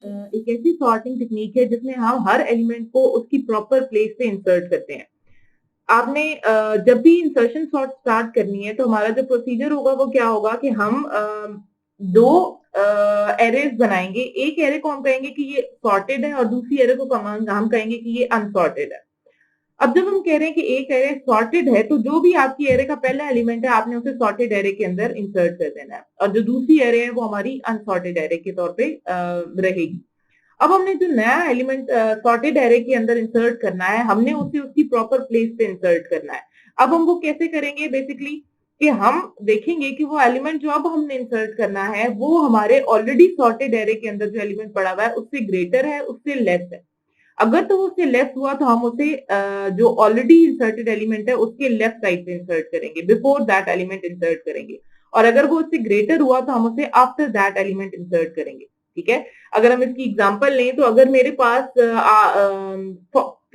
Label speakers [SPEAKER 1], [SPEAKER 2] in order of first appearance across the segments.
[SPEAKER 1] एक ऐसी sorting technique है जिसमें हम हर एलिमेंट को उसकी प्रॉपर प्लेस पे इंसर्ट करते हैं। आपने जब भी इंसर्शन सॉर्ट स्टार्ट करनी है तो हमारा जो प्रोसीजर होगा वो क्या होगा कि हम दो एरेज बनाएंगे। एक एरे को हम कहेंगे कि ये सॉर्टेड है और दूसरी एरे को हम कहेंगे कि ये अनसॉर्टेड है। अब जब हम कह रहे हैं कि एक एरे सॉर्टेड है तो जो भी आपकी एरे का पहला एलिमेंट है आपने उसे सॉर्टेड एरे के अंदर इंसर्ट कर देना है, और जो दूसरी एरे है वो हमारी अनसॉर्टेड एरे के तौर पे रहेगी। अब हमने जो नया एलिमेंट सॉर्टेड एरे के अंदर इंसर्ट करना है, हमने उसे उसकी प्रॉपर प्लेस पे इंसर्ट करना है। अब हम वो कैसे करेंगे? बेसिकली कि हम देखेंगे कि वो एलिमेंट जो अब हमने इंसर्ट करना है वो हमारे ऑलरेडी सॉर्टेड एरे के अंदर जो एलिमेंट पड़ा हुआ है उससे ग्रेटर है, उससे लेस है। अगर तो वो उससे लेस हुआ तो हम उसे जो ऑलरेडी इंसर्टेड एलिमेंट है उसके लेफ्ट साइड पे इंसर्ट करेंगे, बिफोर दैट एलिमेंट इंसर्ट करेंगे। और अगर वो उससे ग्रेटर हुआ तो हम उसे आफ्टर दैट एलिमेंट इंसर्ट करेंगे। ठीक है, अगर हम इसकी एग्जांपल लें तो अगर मेरे पास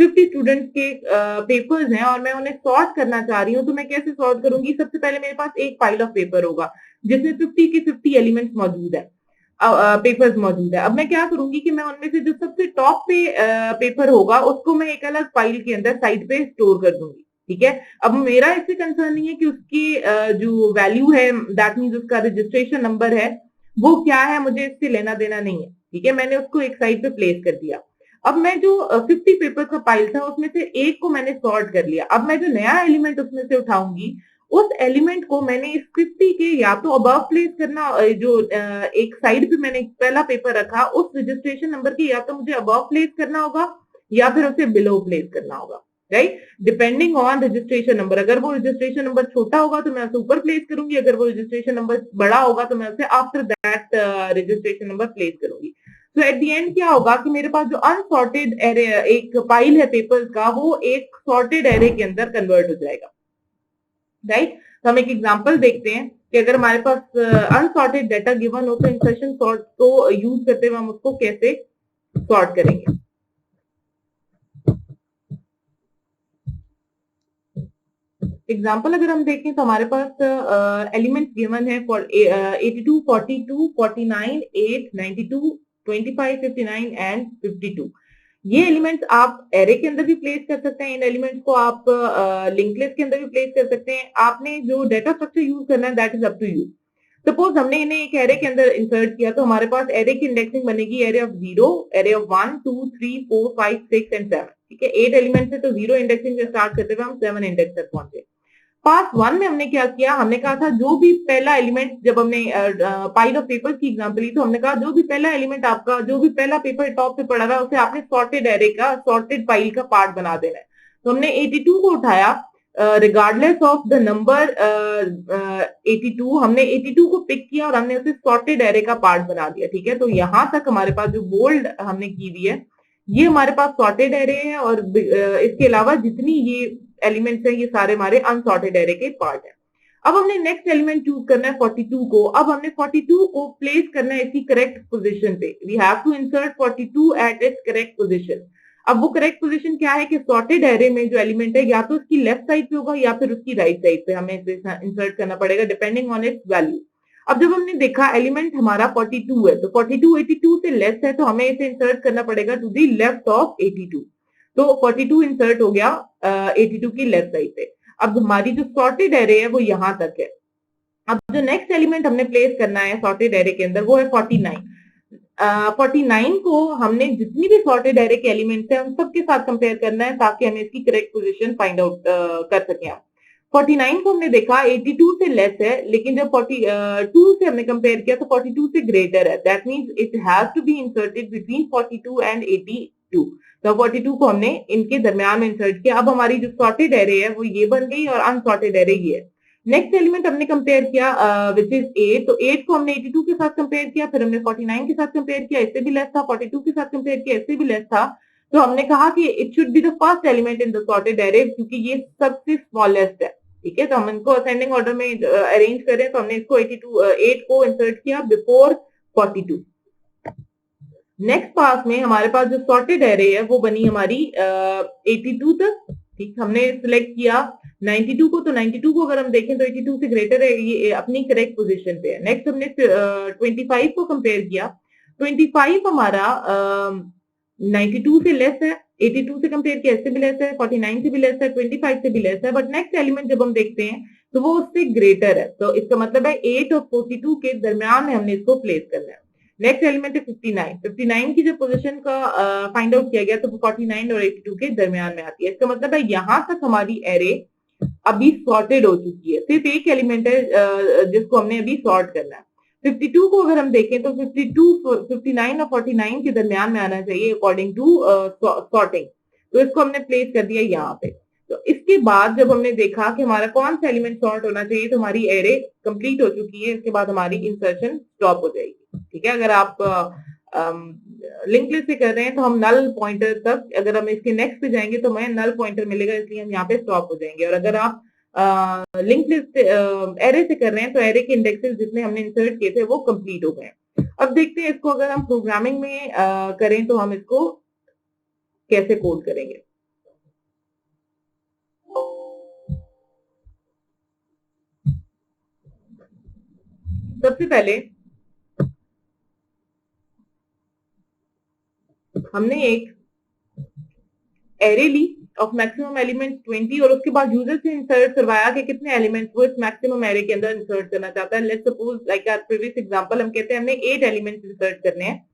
[SPEAKER 1] 50 स्टूडेंट्स के पेपर्स हैं और मैं उन्हें सॉर्ट करना चाह रही हूँ, तो मैं कैसे सॉर्ट करूंगी? सबसे पहले मेरे पास एक फाइल ऑफ पेपर होगा जिसमें 50 के 50 एलिमेंट्स मौजूद है, पेपर्स मौजूद है। अब मैं क्या करूंगी कि मैं उनमें से जो सबसे टॉप पे पेपर होगा उसको मैं एक अलग फाइल के अंदर साइड पे स्टोर कर दूंगी। ठीक है, अब मेरा इससे कंसर्न नहीं है कि उसकी जो वैल्यू है, दैट मीन्स उसका रजिस्ट्रेशन नंबर है, वो क्या है, मुझे इससे लेना देना नहीं है। ठीक है, मैंने उसको एक साइड पे प्लेस कर दिया। अब मैं जो 50 पेपर का फाइल था उसमें से एक को मैंने सॉर्ट कर लिया। अब मैं जो नया एलिमेंट उसमें से उठाऊंगी उस एलिमेंट को मैंने इस 50 के या तो अबव प्लेस करना, जो एक साइड पे मैंने पहला पेपर रखा उस रजिस्ट्रेशन नंबर के या तो मुझे अबव प्लेस करना होगा या फिर उसे बिलो प्लेस करना होगा, right, depending on registration number. अगर वो रजिस्ट्रेशन नंबर छोटा होगा तो मैं उसे ऊपर प्लेस करूंगी, अगर वो रजिस्ट्रेशन नंबर बड़ा होगा तो मैं उसे after that registration number place करूंगी। तो एट द एंड क्या होगा कि मेरे पास जो अनसॉर्टेड एरे एक फाइल है पेपर्स का, वो एक सॉर्टेड एरे के अंदर कन्वर्ट हो जाएगा, राइट। तो हम एक एग्जांपल देखते हैं कि अगर हमारे पास अनसॉर्टेड डाटा गिवन हो तो इंसर्शन सॉर्ट को यूज करते हुए हम उसको कैसे सॉर्ट करेंगे। एग्जाम्पल अगर हम देखें तो हमारे पास एलिमेंट्स गिवन है फॉर 82, 42, 49, 8, 92, 25, 59 एंड 52। ये एलिमेंट्स आप एरे के अंदर भी प्लेस कर सकते हैं, इन एलिमेंट्स को आप लिंक लिस्ट के अंदर भी प्लेस कर सकते हैं। आपने जो डाटा स्ट्रक्चर यूज करना है that is up to you. Suppose हमने इन्हें एक एरे के अंदर इंसर्ट किया तो हमारे पास एरे की इंडेक्सिंग बनेगी array of 0, array of 1, 2, 3, 4, 5, 6 and 7। ठीक है, 8 एलिमेंट्स है तो 0 इंडेक्सिंग से स्टार्ट करते हुए हम 7 इंडेक्स तक पहुंचे। पार्ट 1 में हमने क्या किया? हमने कहा था जो भी पहला एलिमेंट, जब हमने पाइल ऑफ पेपर की एग्जांपल ली तो हमने कहा जो भी पहला एलिमेंट आपका, जो भी पहला पेपर टॉप पे पड़ा हुआ है उसे आपने सॉर्टेड एरे का, सॉर्टेड पाइल का पार्ट बना देना है। तो हमने 82 को उठाया, रिगार्डलेस ऑफ द नंबर 82, हमने 82 को पिक किया और हमने उसे सॉर्टेड एरे का पार्ट बना दिया। ठीक है, तो यहां तक हमारे पास जो बोल्ड हमने की हुई है ये हमारे पास सॉर्टेड एरे है, और इसके अलावा जितनी ये एलिमेंट्स है ये सारे हमारे अनसॉर्टेड एरे के पार्ट है। अब हमने नेक्स्ट एलिमेंट चूज करना है 42 को। अब हमने 42 को प्लेस करना है इसकी करेक्ट पोजीशन पे। We have to insert 42 at its correct position. अब वो करेक्ट पोजीशन क्या है कि सॉर्टेड एरे में जो एलिमेंट है या तो उसकी लेफ्ट साइड पे होगा या फिर उसकी राइट साइड पे हमें इंसर्ट करना पड़ेगा, डिपेंडिंग ऑन इट्स वैल्यू। अब जब हमने देखा एलिमेंट हमारा 42 है तो 42 82 से लेस है तो हमें इसे इंसर्ट करना पड़ेगा टू दी लेफ्ट ऑफ 82। तो 42 इंसर्ट हो गया 82 की लेफ्ट साइड पे। अब हमारी जो सॉर्टेड एरे है वो यहां तक है। अब जो नेक्स्ट एलिमेंट हमने प्लेस करना है सॉर्टेड एरे के अंदर वो है 49। 49 को हमने जितनी भी सॉर्टेड एरे के एलिमेंट्स हैं उन सबके साथ कंपेयर करना है ताकि हमें इसकी करेक्ट पोजीशन फाइंड आउट कर सकें हम। 49 को हमने देखा 82 से लेस है, लेकिन जब 42 से हमने कंपेयर किया तो 42 से ग्रेटर है, that means it has to be inserted between 42 and 82। तो 42 को हमने इनके दरमियान में इंसर्ट किया। अब हमारी जो सॉर्टेड एरे है वो ये बन गई और अनसॉर्टेड एरे ये है। नेक्स्ट एलिमेंट हमने कंपेयर किया विच इज 8। तो 8 को हमने 82 के साथ कंपेयर किया, फिर हमने 49 के साथ कंपेयर किया, इससे भी लेस था, 42 के साथ कंपेयर किया, इससे भी लेस था। तो हमने कहा कि it should be the first element in the sorted array क्योंकि ये सबसे स्मॉलेस्ट है। ठीक है, तो हम इनको असेंडिंग ऑर्डर में अरेंज करें तो हमने इसको 8 को इंसर्ट किया बिफोर 42। नेक्स्ट पास में हमारे पास जो सॉर्टेड एरे है वो बनी हमारी 82 तक। ठीक, हमने सिलेक्ट किया 92 को, तो 92 को अगर हम देखें तो 82 से ग्रेटर है, ये अपनी करेक्ट पोजीशन पे है। नेक्स्ट हमने 25 को कंपेयर किया 25 हमारा 92 से लेस है, 82 से कंपेयर किया इससे भी लेस है, 49 से भी लेस है, 25 से भी लेस है, बट नेक्स्ट एलिमेंट जब हम देखते हैं तो वो उससे ग्रेटर है, तो इसका मतलब है 8 और 42 के दरमियान में हमने इसको प्लेस करना है। नेक्स्ट एलिमेंट है 59, 59 की जो पोजीशन का फाइंड आउट किया गया तो 49 और 82 के दरमियान में आती है। इसका मतलब है यहां तक हमारी एरे अभी सॉर्टेड हो चुकी है, सिर्फ एक एलिमेंट है जिसको हमने अभी सॉर्ट करना है। 52 को अगर हम देखें तो 52, 59 और 49 के दरमियान में आना चाहिए अकॉर्डिंग टू सॉर्टिंग, तो इसको हमने प्लेस कर दिया यहाँ पे। तो इसके बाद जब हमने देखा कि हमारा कौन सा एलिमेंट सॉर्ट होना चाहिए तो हमारी एरे कंप्लीट हो चुकी है, इसके बाद हमारी इंसर्शन स्टॉप हो जाएगी। ठीक है, अगर आप लिंक लिस्ट से कर रहे हैं तो हम नल पॉइंटर तक, अगर हम इसके नेक्स्ट पे जाएंगे तो हमें नल पॉइंटर मिलेगा, इसलिए हम यहाँ पे स्टॉप हो जाएंगे। और अगर आप लिंक लिस्ट एरे से कर रहे हैं तो एरे के इंडेक्सेस जितने हमने इंसर्ट किए थे वो कंप्लीट हो गए। अब देखते हैं इसको अगर हम प्रोग्रामिंग में करें तो हम इसको कैसे कोड करेंगे। सबसे पहले हमने एक एरे ली ऑफ मैक्सिमम एलिमेंट्स 20 और उसके बाद यूजर से इंसर्ट करवाया कि कितने एलिमेंट्स वो इस मैक्सिमम एरे के अंदर इंसर्ट करना चाहता है। Let's suppose like our previous example, हम कहते हैं हमने 8 एलिमेंट्स इंसर्ट करने हैं।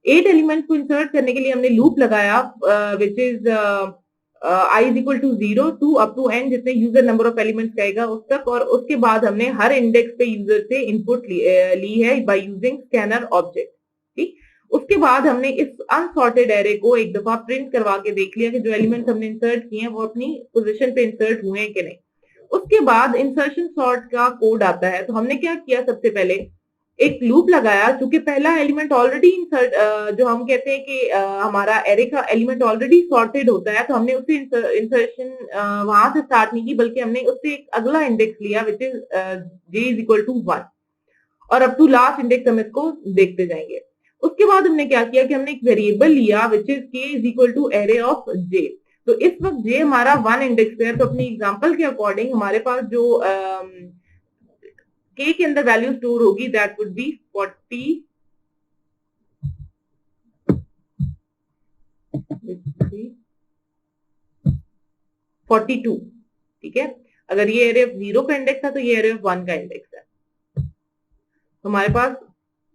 [SPEAKER 1] 8 एलिमेंट्स को इंसर्ट करने के लिए हमने लूप लगाया which is i is equal to 0 to up to n, जितने यूजर नंबर ऑफ एलिमेंट्स कहेगा उस तक, और उसके बाद हमने हर इंडेक्स पे यूजर से इनपुट ली है बाय यूजिंग स्कैनर ऑब्जेक्ट। ठीक, उसके बाद हमने इस अनसॉर्टेड एरे को एक दफा प्रिंट करवा के देख लिया कि जो एलिमेंट्स हमने इंसर्ट किए हैं वो अपनी पोजीशन पे इंसर्ट हुए हैं कि नहीं। उसके बाद इंसर्शन सॉर्ट का कोड आता है, तो हमने क्या किया, सबसे पहले एक लूप लगाया, क्योंकि पहला एलिमेंट ऑलरेडी इंसर्ट, जो हम कहते हैं कि हमारा एरे का एलिमेंट ऑलरेडी सॉर्टेड होता है, तो हमने उससे इंसर्शन वहां से स्टार्ट नहीं की, बल्कि हमने उससे एक अगला इंडेक्स लिया which is j is equal to 1, और अब टू लास्ट इंडेक्स हम इसको देखते जाएंगे। उसके बाद हमने क्या किया कि हमने एक वेरिएबल लिया which is k is equal to array of j। तो इस वक्त j हमारा 1 इंडेक्स पे है, तो अपनी एग्जांपल के अकॉर्डिंग हमारे पास जो k के अंदर वैल्यू स्टोर होगी दैट वुड बी 42। ठीक है, अगर ये एरे ऑफ 0 का इंडेक्स है तो ये एरे ऑफ 1 का इंडेक्स है, तो हमारे पास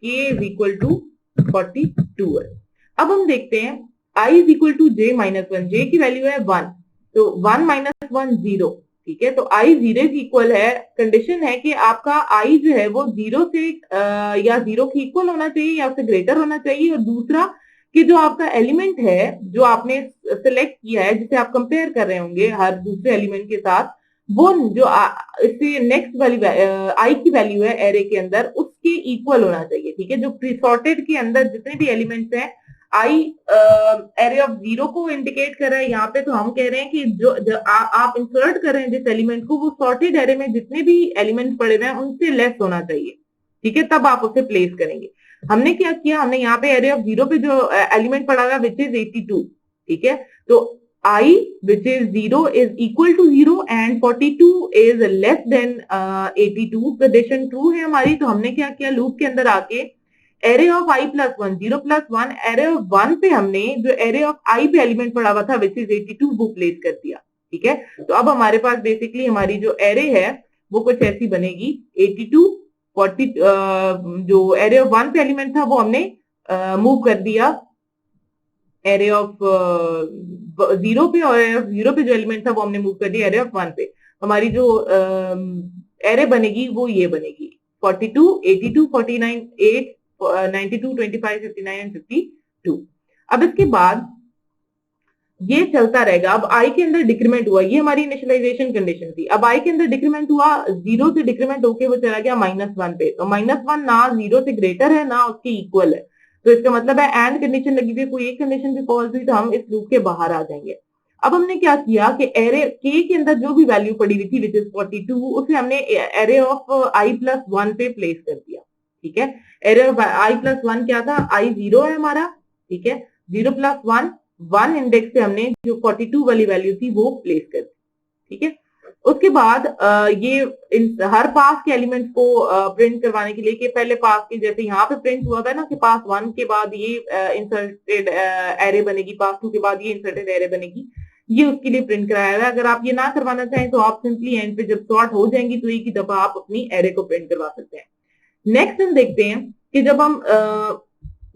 [SPEAKER 1] k इज इक्वल टू 42 है। अब हम देखते हैं i is equal to j minus 1, j की वैल्यू है 1, तो 1 माइनस 1 0। ठीक है, तो i 0 की इक्वल है, कंडीशन है कि आपका i जो है वो 0 से या 0 की इक्वल होना चाहिए या उससे ग्रेटर होना चाहिए, और दूसरा कि जो आपका एलिमेंट है जो आपने सिलेक्ट किया है, जिसे आप कंपेयर कर रहे होंगे हर दूसरे एलिमेंट के साथ, वो जो इससे नेक्स्ट वाली आई की वैल्यू है एरे के अंदर उसके इक्वल होना चाहिए। ठीक है, जो प्री सॉर्टेड के अंदर जितने भी एलिमेंट्स हैं, आई एरे ऑफ 0 को इंडिकेट कर रहा है यहाँ पे, तो हम कह रहे हैं कि जो आप इंसर्ट कर रहे हैं जिस एलिमेंट को, वो सॉर्टेड एरे में जितने भी एलिमेंट पड़े हुए हैं उनसे लेस होना चाहिए। ठीक है, तब आप उसे प्लेस करेंगे। हमने क्या किया, हमने यहाँ पे एरे ऑफ 0 पे जो एलिमेंट पड़ा हुआ विच इज 82। ठीक है, तो I which is 0 is equal to 0 and 42 is less than 82, condition true है हमारी। तो हमने क्या किया, लूप के अंदर आके array of i plus 1, 0 plus 1, array of 1 पे हमने जो एरे ऑफ i पे एलिमेंट पड़ा हुआ था विच इज 82 वो प्लेस कर दिया। ठीक है, तो अब हमारे पास बेसिकली हमारी जो एरे है वो कुछ ऐसी बनेगी, 82 40, जो एरे ऑफ 1 पे एलिमेंट था वो हमने मूव कर दिया एरे ऑफ 0 पे, और एरे ऑफ 0 पे जो एलिमेंट था वो हमने मूव कर दिया एरे ऑफ 1 पे। हमारी जो एरे बनेगी वो ये बनेगी 42, 82, 49, 8, 92, 25, 59 एंड 52। अब इसके बाद ये चलता रहेगा। अब आई के अंदर डिक्रीमेंट हुआ, ये हमारी इनिशियलाइजेशन कंडीशन थी। अब आई के अंदर डिक्रीमेंट हुआ, 0 से डिक्रीमेंट होके वो चला गया -1 पे, तो -1 ना 0 से ग्रेटर है ना उसके इक्वल है, तो इसका मतलब है एंड कंडीशन लगी हुई, कोई एक कंडीशन भी फॉल्स हुई तो हम इस लूप के बाहर आ जाएंगे। अब हमने क्या किया कि एरे के के अंदर जो भी वैल्यू पड़ी हुई थी विच इज 42, उसे हमने एरे ऑफ आई प्लस 1 पे प्लेस कर दिया। ठीक है, एरे ऑफ आई प्लस 1 क्या था, आई 0 है हमारा। ठीक है, 0 प्लस 1 इंडेक्स से हमने जो 42 वाली वैल्यू थी वो प्लेस कर दी। ठीक है, उसके बाद ये हर पास के एलिमेंट्स को प्रिंट करवाने के लिए कि पहले पास के जैसे यहाँ पे प्रिंट हुआ था ना कि पास 1 के बाद ये इंसर्टेड एरे बनेगी, पास 2 के बाद ये इंसर्टेड एरे बनेगी, ये उसके लिए प्रिंट कराया है। अगर आप ये ना करवाना चाहें तो आप सिंपली एंड पे जब सॉर्ट हो जाएंगी तो एक ही दफा आप अपनी एरे को प्रिंट करवा सकते हैं। नेक्स्ट हम देखते हैं कि जब हम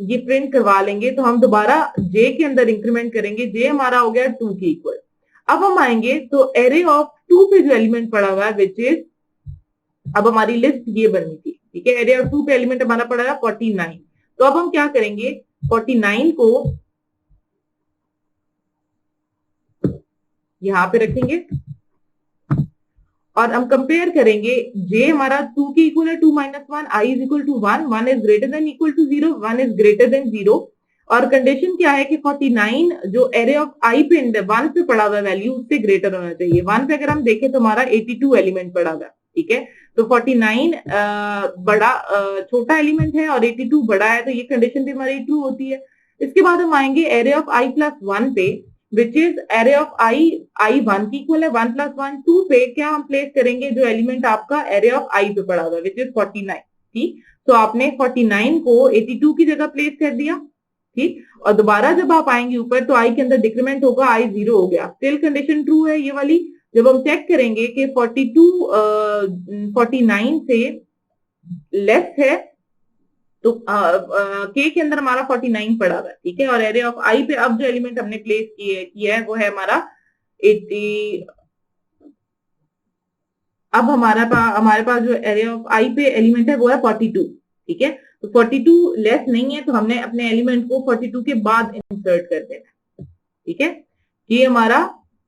[SPEAKER 1] ये प्रिंट करवा लेंगे तो हम दोबारा जे के अंदर इंक्रीमेंट करेंगे। जे हमारा हो गया 2 के इक्वल। अब हम आएंगे तो एरे ऑफ 2 पे जो एलिमेंट पड़ा हुआ है विच इज, अब हमारी लिस्ट ये बननी थी, ठीक है। एरे ऑफ 2 पे एलिमेंट हमारा पड़ा है 49। तो अब हम क्या करेंगे, 49 को यहां पे रखेंगे और हम कंपेयर करेंगे। जे हमारा 2 के इक्वल है 2 minus 1, i is equal to 1, 1 is greater than equal to 0, 1 is greater than 0। और कंडीशन क्या है कि 49 जो एरे ऑफ आई पे 1 पे पड़ा हुआ वैल्यू उससे ग्रेटर होना चाहिए। 1 पे अगर हम देखें तो हमारा 82 एलिमेंट पड़ा हुआ है, ठीक है। तो 49 बड़ा छोटा एलिमेंट है और 82 बड़ा है, तो ये कंडीशन भी हमारी ट्रू होती है। इसके बाद हम आएंगे एरे ऑफ आई प्लस 1 पे विच इज एरे ऑफ आई 1 की इक्वल है 1 प्लस 1 2 पे क्या हम प्लेस करेंगे जो एलिमेंट आपका एरे ऑफ आई पे पड़ा हुआ है विच इज 49, ठीक। तो आपने 49 को 82 की जगह प्लेस कर दिया, ठीक। और दोबारा जब आप आएंगे ऊपर तो आई के अंदर डिक्रीमेंट होगा, आई 0 हो गया, स्टिल कंडीशन ट्रू है ये वाली। जब हम चेक करेंगे कि 49 से लेस है तो के के अंदर हमारा 49 पड़ा हुआ है, ठीक है। और एरे ऑफ आई पे अब जो एलिमेंट हमने प्लेस किया है वो है हमारा 80। अब हमारे पास जो एरे ऑफ आई पे एलिमेंट है वो है 42, ठीक है। तो 42 लेस नहीं है तो हमने अपने एलिमेंट को 42 के बाद इंसर्ट कर देना, ठीक है। ये हमारा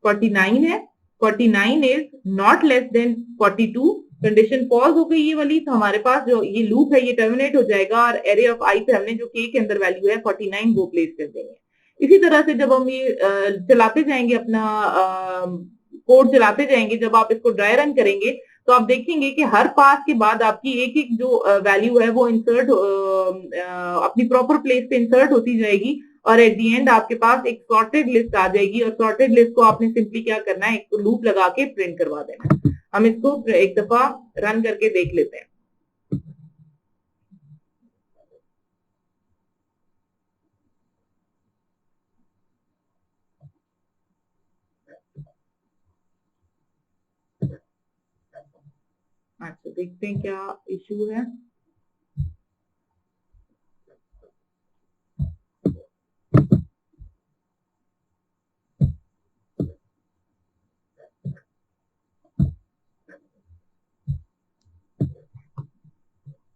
[SPEAKER 1] 49 है, 49 is not less than 42, condition pause हो गई ये वाली। तो हमारे पास जो ये लूप है ये टर्मिनेट हो जाएगा और एरे ऑफ आई पे हमने जो के अंदर वैल्यू है 49 वो प्लेस कर देंगे। इसी तरह से जब हम ये चलाते जाएंगे अपना कोड चलाते जाएंगे, जब आप इसको ड्राई रन करेंगे तो आप देखेंगे कि हर पास के बाद आपकी एक एक जो वैल्यू है वो इंसर्ट अपनी प्रॉपर प्लेस पे इंसर्ट होती जाएगी और एट दी एंड आपके पास एक सॉर्टेड लिस्ट आ जाएगी। और सॉर्टेड लिस्ट को आपने सिंपली क्या करना है, एक लूप लगा के प्रिंट करवा देना है। हम इसको एक दफा रन करके देख लेते हैं। अच्छा, देखते हैं क्या इशू है।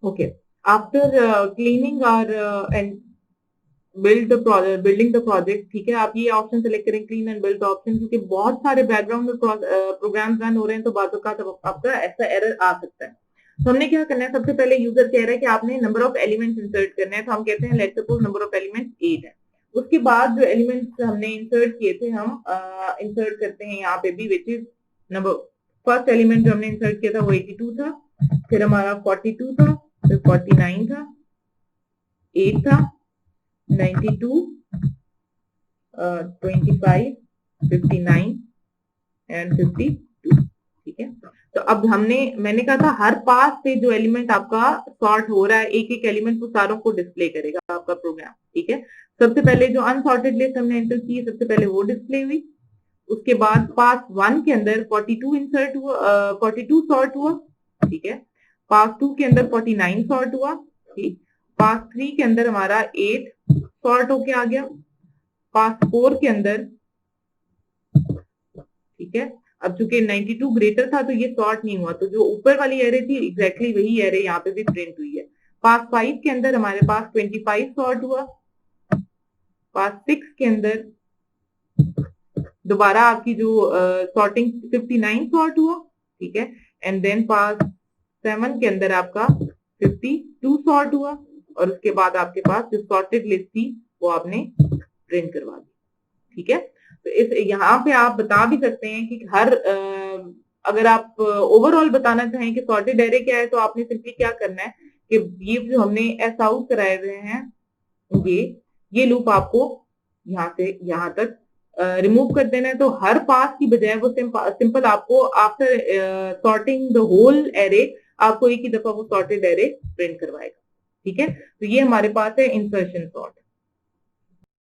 [SPEAKER 1] Okay. After cleaning or and building the project, ठीक है, आप ये ऑप्शन सेलेक्ट करें क्लीन एंड बिल्ड ऑप्शन, क्योंकि बहुत सारे बैकग्राउंड में प्रोग्राम रन हो रहे हैं तो बातों का आपका ऐसा एरर आ सकता है। तो हमने क्या करना है, सबसे पहले यूजर कह रहा है कि आपने नंबर ऑफ एलिमेंट्स इंसर्ट करने हैं, तो हम कहते हैं let's suppose number of elements 8 है। उसके बाद जो एलिमेंट्स हमने इंसर्ट किए थे हम इंसर्ट करते हैं यहाँ पे भी, which is number first element जो हमने इंसर्ट किया था वो 82 था, फिर हमारा 42 था, फिर 49 था, 8 था, 92, 25, 59 एंड 52, ठीक है। तो अब मैंने कहा था हर पास पे जो एलिमेंट आपका सॉर्ट हो रहा है, एक एक एलिमेंट को सारों को डिस्प्ले करेगा आपका प्रोग्राम, ठीक है। सबसे पहले जो अनसॉर्टेड लिस्ट हमने एंटर की, सबसे पहले वो डिस्प्ले हुई। उसके बाद पास 1 के अंदर 42 इंसर्ट हुआ, 42 सॉर्ट हुआ, ठीक है। पास 2 के अंदर 49 सॉर्ट हुआ, ठीक। पास 3 के अंदर हमारा 8 सॉर्ट होके आ गया, पास 4 के अंदर, ठीक है। अब चूंकि 92 ग्रेटर था तो ये सॉर्ट नहीं हुआ, तो जो ऊपर वाली एरे थी एग्जैक्टली वही एरे यहाँ पे भी प्रिंट हुई है। पास 5 के अंदर हमारे पास 25 सॉर्ट हुआ, पास 6 के अंदर दोबारा आपकी जो सॉर्टिंग 59 सॉर्ट हुआ, ठीक है। एंड देन पास 7 के अंदर आपका 52 सॉर्ट हुआ और उसके बाद आपके पास जो सॉर्टेड लिस्ट थी वो आपने प्रिंट करवा दी, ठीक है। तो इस यहाँ पे आप बता भी सकते हैं कि हर अगर आप ओवरऑल बताना चाहें कि सॉर्टेड एरे क्या है तो आपने सिंपली क्या करना है कि ये जो हमने एस आउट कराए हुए हैं ये लूप आपको यहाँ से यहाँ तक रिमूव कर देना है, तो हर पास की बजाय वो सिंपल आपको after sorting the whole array आपको एक ही दफा वो सॉर्टेड एरे प्रिंट करवाएगा। ठीक है, तो ये हमारे पास है इंसर्शन सॉर्ट।